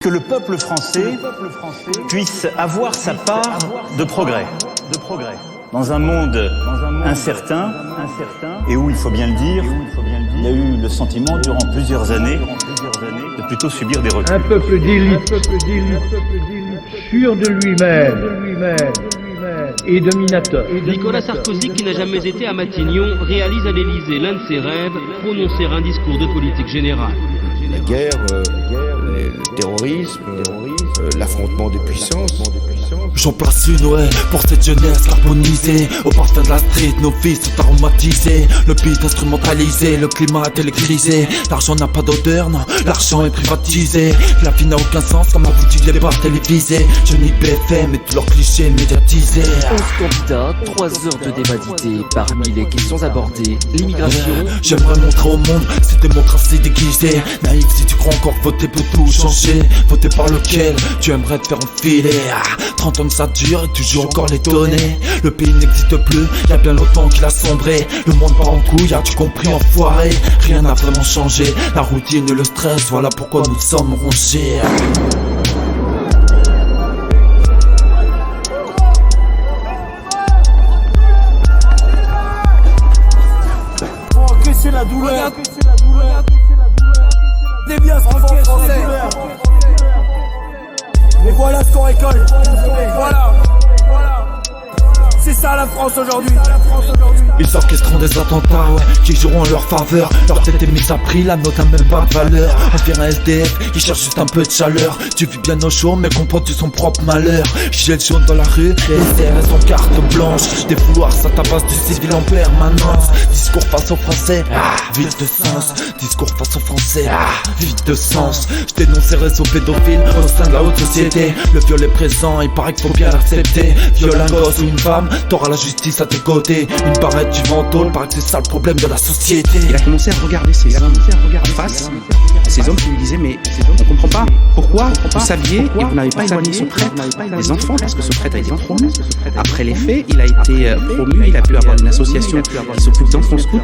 Que le peuple français puisse avoir sa part de progrès. Dans un monde incertain et où, il faut bien le dire, il a eu le sentiment durant plusieurs années de plutôt subir des reculs. Un peuple d'élite, sûr de lui-même et dominateur. Nicolas Sarkozy, qui n'a jamais été à Matignon, réalise à l'Élysée l'un de ses rêves, prononcer un discours de politique générale. La guerre, le terrorisme, l'affrontement des puissances. J'en place une, ouais, pour cette jeunesse carbonisée. Au parfum de la street, nos fils sont aromatisés. Le beat instrumentalisé, le climat électrisé. L'argent n'a pas d'odeur, non, l'argent est privatisé. La vie n'a aucun sens, comme a foutu les bars télévisés. Je n'y BFM et tous leurs clichés médiatisés. 11 candidats, 3 heures de débat d'idées. Parmi les questions abordées, l'immigration. J'aimerais montrer au monde cette démocratie déguisée. Naïf si tu crois encore voter peut tout changer. Voter par lequel tu aimerais te faire enfiler. 30 ans ça dure et toujours encore les données. Le pays n'existe plus, y'a bien longtemps qu'il a sombré. Le monde part en couille, as-tu compris enfoiré? Rien n'a vraiment changé, la routine et le stress, voilà pourquoi nous sommes rongés. Pour encaisser la douleur. C'est bien ce qu'il faut français. Et voilà ce qu'on récolte. Voilà. C'est ça la France aujourd'hui. Ils orchestreront des attentats, ouais, qui joueront en leur faveur. Leur tête est mise à prix, la note n'a même pas de valeur. Envers un SDF, il cherche juste un peu de chaleur. Tu vis bien au chaud, mais comprends-tu son propre malheur? Gilet jaune dans la rue, SR et son carte blanche. Des fouloirs, ça tabasse du civil en permanence. Discours face aux Français, vide de sens. Discours face aux Français, vide de sens. Je dénonce ces réseaux pédophiles au sein de la haute société. Le viol est présent, il paraît qu'il faut bien l'accepter. Viol un gosse ou une femme, t'auras la justice à tes côtés. Une barrette du ventôle, paraît que c'est ça le problème de la société. Il a commencé à regarder ces hommes en face, ces hommes qui lui disaient mais on comprend pas, pourquoi vous saviez et vous n'avez pas éloigné ce prêtre des enfants parce que ce prêtre a été promu. Après les faits, il a été promu, il a pu avoir une association qui s'occupe d'enfants scouts,